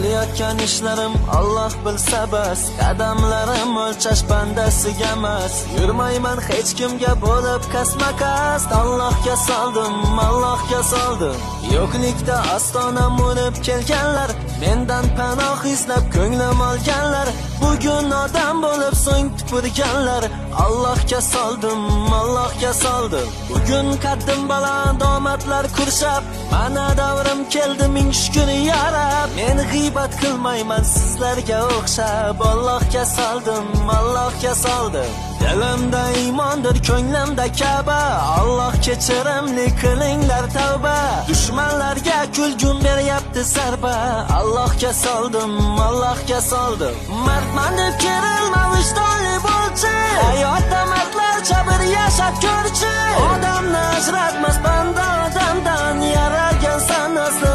qilayotgan ishlarim Alloh bilsa bas, qadamlarim o'lchash bandasiga emas. Yurmayman hech kimga bo'lib kasma-kas, Allohga soldim, Allohga soldim. Yo'qlikda ostonam o'rib kelganlar, mendan panoh izlab ko'nglim olganlar, bugun odam bo'lib so'ng tupurganlar, Allohga soldim, Allohga soldim. Bugun qaddim baland omadlar kurshab, mana davrim keldi ming shukr yarab. Men g'iybat qilmayman sizlarga o'xshab, Allohga soldim, Allohga soldim. Dilimda iymondir, ko'nglimda Ka'ba, Alloh kechirimli qilinglar tavba. Dushmanlarga kulgum beryapti zarba, Allohga soldim, Allohga soldim. Mardman deb kerilma, vijdonli bo'lchi, hayotda mardlarcha bir yashab ko'rchi. Odamni ajratmas banda odamdan, yaralgan sanasni